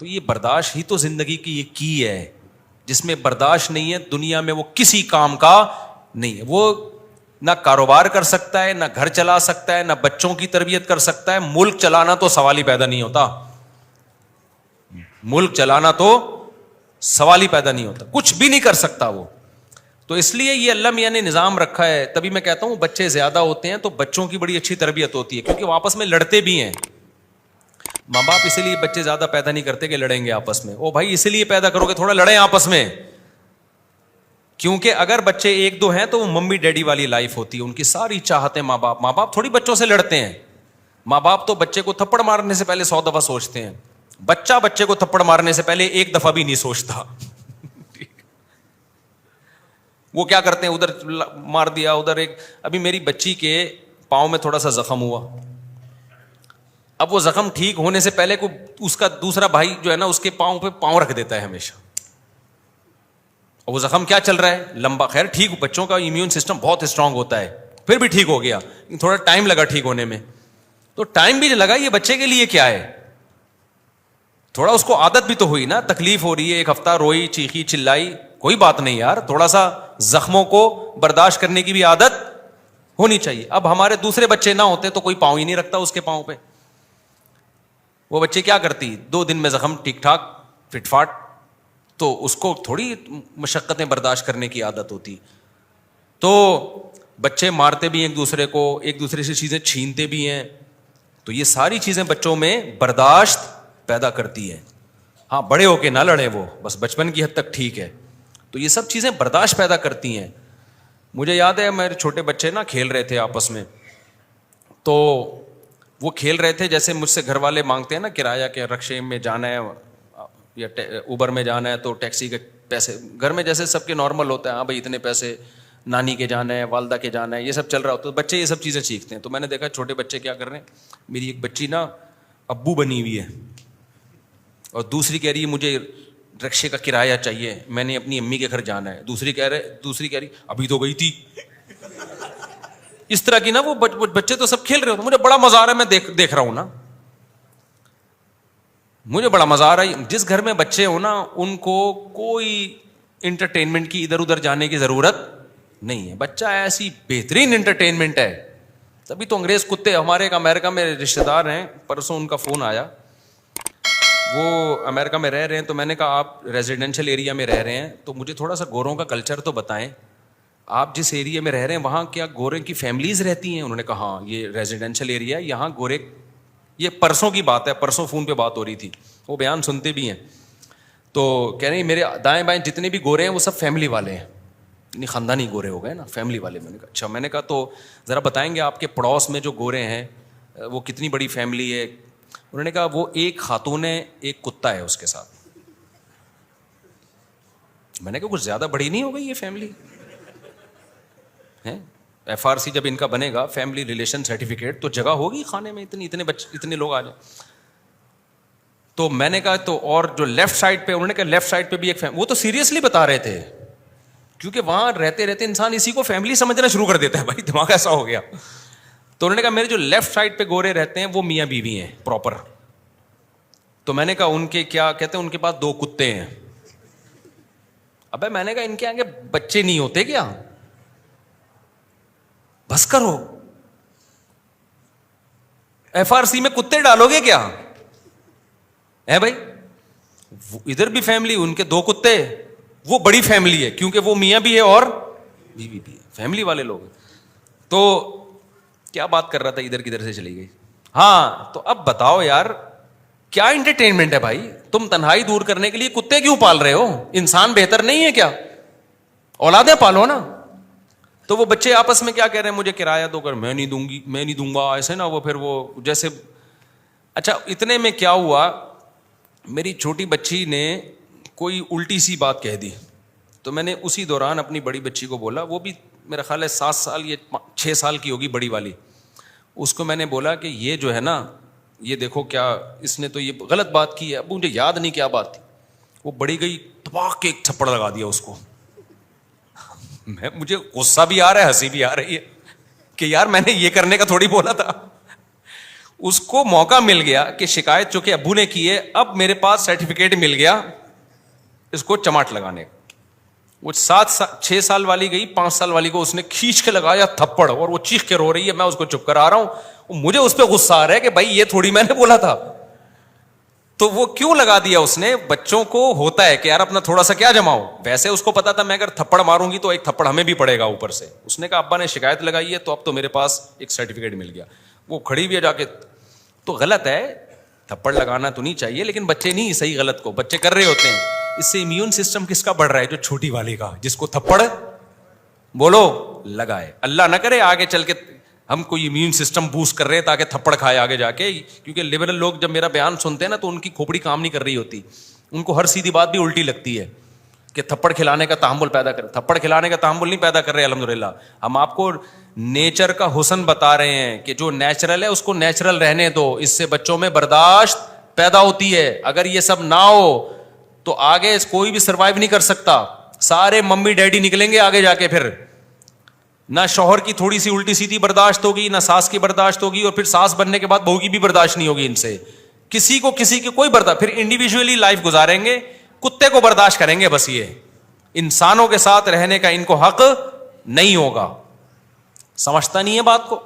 تو یہ برداشت ہی تو زندگی کی یہ کی ہے. جس میں برداشت نہیں ہے دنیا میں وہ کسی کام کا نہیں ہے. وہ نہ کاروبار کر سکتا ہے، نہ گھر چلا سکتا ہے، نہ بچوں کی تربیت کر سکتا ہے. ملک چلانا تو سوال ہی پیدا نہیں ہوتا. ملک چلانا تو سوال ہی پیدا نہیں ہوتا. کچھ بھی نہیں کر سکتا وہ. تو اس لیے یہ اللہ میاں نے نظام رکھا ہے. تبھی میں کہتا ہوں بچے زیادہ ہوتے ہیں تو بچوں کی بڑی اچھی تربیت ہوتی ہے، کیونکہ وہ آپس میں لڑتے بھی ہیں. ماں باپ اسی لیے بچے زیادہ پیدا نہیں کرتے کہ لڑیں گے آپس میں. او بھائی اسی لیے پیدا کرو کہ تھوڑا لڑیں آپس میں، کیونکہ اگر بچے ایک دو ہیں تو وہ ممی ڈیڈی والی لائف ہوتی ہے. ان کی ساری چاہتے ماں باپ تھوڑی بچوں سے لڑتے ہیں. ماں باپ تو بچے کو تھپڑ مارنے سے پہلے 100 دفعہ سوچتے ہیں. بچہ بچے کو تھپڑ مارنے سے پہلے ایک دفعہ بھی نہیں سوچتا. وہ کیا کرتے ہیں، ادھر مار دیا ادھر. ایک ابھی میری بچی کے پاؤں میں تھوڑا سا زخم ہوا. اب وہ زخم ٹھیک ہونے سے پہلے کو اس کا دوسرا بھائی جو ہے نا اس کے پاؤں پہ پاؤں رکھ دیتا ہے ہمیشہ. اور وہ زخم کیا چل رہا ہے لمبا. خیر ٹھیک، بچوں کا امیون سسٹم بہت اسٹرانگ ہوتا ہے، پھر بھی ٹھیک ہو گیا. تھوڑا ٹائم لگا ٹھیک ہونے میں. تو ٹائم بھی لگا، یہ بچے کے لیے کیا ہے، تھوڑا اس کو عادت بھی تو ہوئی نا. تکلیف ہو رہی ہے، ایک ہفتہ روئی چیخی چلائی، کوئی بات نہیں یار، تھوڑا سا زخموں کو برداشت کرنے کی بھی عادت ہونی چاہیے. اب ہمارے دوسرے بچے نہ ہوتے تو کوئی پاؤں ہی نہیں رکھتا اس کے پاؤں پہ. وہ بچے کیا کرتی، 2 دن میں زخم ٹھیک ٹھاک فٹ فاٹ. تو اس کو تھوڑی مشقتیں برداشت کرنے کی عادت ہوتی. تو بچے مارتے بھی ایک دوسرے کو، ایک دوسرے سے چیزیں چھینتے بھی ہیں. تو یہ ساری چیزیں بچوں میں برداشت پیدا کرتی ہے. ہاں بڑے ہو کے نہ لڑیں، وہ بس بچپن کی حد تک ٹھیک ہے. تو یہ سب چیزیں برداشت پیدا کرتی ہیں. مجھے یاد ہے میرے چھوٹے بچے نا کھیل رہے تھے آپس میں. تو وہ کھیل رہے تھے جیسے مجھ سے گھر والے مانگتے ہیں نا کرایہ کے، رکشے میں جانا ہے یا اوبر میں جانا ہے تو ٹیکسی کے پیسے گھر میں جیسے سب کے نارمل ہوتا ہے. ہاں بھائی اتنے پیسے نانی کے جانا ہے، والدہ کے جانا ہے، یہ سب چل رہا ہوتا ہے. بچے یہ سب چیزیں سیکھتے ہیں. تو میں نے دیکھا چھوٹے بچے کیا کر رہے ہیں. میری ایک بچی نا ابو بنی ہوئی ہے اور دوسری کہہ رہی ہے مجھے رکشے کا کرایہ چاہیے، میں نے اپنی امی کے گھر جانا ہے. دوسری کہہ رہی ابھی تو گئی تھی. اس طرح کی نا وہ بچے تو سب کھیل رہے ہوتے. مجھے بڑا مزہ آ رہا ہے، میں دیکھ رہا ہوں نا، مجھے بڑا مزہ آ رہا ہے. جس گھر میں بچے ہو نا ان کو کوئی انٹرٹینمنٹ کی ادھر ادھر جانے کی ضرورت نہیں ہے. بچہ ایسی بہترین انٹرٹینمنٹ ہے. تبھی تو انگریز کتے ہمارے ایک امریکہ میں رشتے دار ہیں، پرسوں ان کا فون آیا، وہ امریکہ میں رہ رہے ہیں. تو میں نے کہا آپ ریزیڈینشل ایریا میں رہ رہے ہیں تو مجھے تھوڑا سا گوروں کا کلچر تو بتائیں. آپ جس ایریا میں رہ رہے ہیں وہاں کیا گورے کی فیملیز رہتی ہیں؟ انہوں نے کہا ہاں یہ ریزیڈینشل ایریا ہے، یہاں گورے. یہ پرسوں کی بات ہے، پرسوں فون پہ بات ہو رہی تھی، وہ بیان سنتے بھی ہیں. تو کہہ رہے ہیں میرے دائیں بائیں جتنے بھی گورے ہیں وہ سب فیملی والے ہیں، یعنی خاندانی گورے ہو گئے نا، فیملی والے. میں نے کہا اچھا. میں نے کہا تو ذرا بتائیں گے آپ کے پڑوس میں جو گورے ہیں وہ کتنی بڑی فیملی ہے؟ انہوں نے کہا وہ ایک خاتون ہے، ایک کتا ہے اس کے ساتھ. میں نے کہا کچھ زیادہ بڑی نہیں ہو گئی یہ فیملی ہے؟ ایف آر سی جب ان کا بنے گا فیملی ریلیشن سرٹیفکیٹ تو جگہ ہوگی کھانے میں، اتنے بچے اتنے لوگ آ جائیں. تو میں نے کہا تو اور جو لیفٹ سائڈ پہ، انہوں نے کہا لیفٹ سائڈ پہ بھی ایک فیملی. وہ تو سیریسلی بتا رہے تھے کیونکہ وہاں رہتے رہتے انسان اسی کو فیملی سمجھنا شروع کر دیتا ہے. بھائی دماغ ایسا ہو گیا. تو انہوں نے کہا میرے جو لیفٹ سائڈ پہ گورے رہتے ہیں وہ میاں بیوی ہیں پراپر. تو میں نے کہا ان کے کیا کہتے ہیں؟ ان کے پاس 2 کتے ہیں. ابے میں نے کہا ان کے آگے بچے نہیں ہوتے کیا؟ بس کرو، ایف آر سی میں کتے ڈالو گے کیا ہے بھائی؟ ادھر بھی فیملی، ان کے 2 کتے، وہ بڑی فیملی ہے کیونکہ وہ میاں بھی ہے اور بیوی بھی ہے، فیملی والے لوگ. تو کیا بات کر رہا تھا، ادھر کدھر سے چلی گئی. ہاں تو اب بتاؤ یار کیا انٹرٹینمنٹ ہے بھائی؟ تم تنہائی دور کرنے کے لیے کتے کیوں پال رہے ہو؟ انسان بہتر نہیں ہے کیا؟ اولادیں پالو نا. تو وہ بچے آپس میں کیا کہہ رہے ہیں مجھے کرایہ دو کر، میں نہیں دوں گی، میں نہیں دوں گا، ایسے نا. وہ پھر وہ جیسے اچھا اتنے میں کیا ہوا، میری چھوٹی بچی نے کوئی الٹی سی بات کہہ دی. تو میں نے اسی دوران اپنی بڑی بچی کو بولا، وہ بھی میرا خیال ہے 7 سال یا 6 سال کی ہوگی بڑی والی. اس کو میں نے بولا کہ یہ جو ہے نا، یہ دیکھو کیا اس نے تو یہ غلط بات کی ہے. اب مجھے یاد نہیں کیا بات تھی. وہ بڑی گئی تباہ کے ایک تھپڑ لگا دیا اس کو. مجھے غصہ بھی آ رہا ہے، ہنسی بھی آ رہی ہے کہ یار میں نے یہ کرنے کا تھوڑی بولا تھا. اس کو موقع مل گیا کہ شکایت چونکہ ابو نے کی ہے, اب میرے پاس سرٹیفکیٹ مل گیا اس کو چماٹ لگانے کا. وہ 6 سال والی گئی, 5 سال والی کو اس نے کھینچ کے لگایا تھپڑ, اور وہ چیخ کے رو رہی ہے, میں اس کو چپ کرا رہا ہوں. مجھے اس پہ غصہ آ رہا ہے کہ بھائی یہ تھوڑی میں نے بولا تھا. تو وہ کیوں لگا دیا اس نے؟ بچوں کو ہوتا ہے کہ یار اپنا تھوڑا سا کیا جماؤ. ویسے اس کو پتا تھا میں اگر تھپڑ ماروں گی تو ایک تھپڑ ہمیں بھی پڑے گا اوپر سے. اس نے کہا ابا نے شکایت لگائی ہے تو اب تو میرے پاس ایک سرٹیفکیٹ مل گیا. وہ کھڑی بھی ہے جا کے. تو غلط ہے, تھپڑ لگانا تو نہیں چاہیے, لیکن بچے نہیں صحیح غلط کو بچے کر رہے ہوتے ہیں. اس سے امیون سسٹم کس کا بڑھ رہا ہے؟ جو چھوٹی والی کا, جس کو تھپڑ بولو لگائے. اللہ نہ کرے آگے چل کے ہم کوئی امیون سسٹم بوسٹ کر رہے ہیں تاکہ تھپڑ کھائے آگے جا کے. کیونکہ لبرل لوگ جب میرا بیان سنتے ہیں نا تو ان کی کھوپڑی کام نہیں کر رہی ہوتی, ان کو ہر سیدھی بات بھی الٹی لگتی ہے کہ تھپڑ کھلانے کا تحمل پیدا کر. تھپڑ کھلانے کا تحمل نہیں پیدا کر رہے الحمدللہ. ہم آپ کو نیچر کا حسن بتا رہے ہیں کہ جو نیچرل ہے اس کو نیچرل رہنے دو, اس سے بچوں میں برداشت پیدا ہوتی ہے. اگر یہ سب نہ ہو تو آگے کوئی بھی سروائیو نہیں کر سکتا. سارے ممی ڈیڈی نکلیں گے آگے جا کے, پھر نہ شوہر کی تھوڑی سی الٹی سیدھی برداشت ہوگی, نہ ساس کی برداشت ہوگی, اور پھر ساس بننے کے بعد بہو کی بھی برداشت نہیں ہوگی ان سے. کسی کو کسی کی کوئی برداشت, پھر انڈیویجولی لائف گزاریں گے. کتے کو برداشت کریں گے بس, یہ انسانوں کے ساتھ رہنے کا ان کو حق نہیں ہوگا. سمجھتا نہیں ہے بات کو.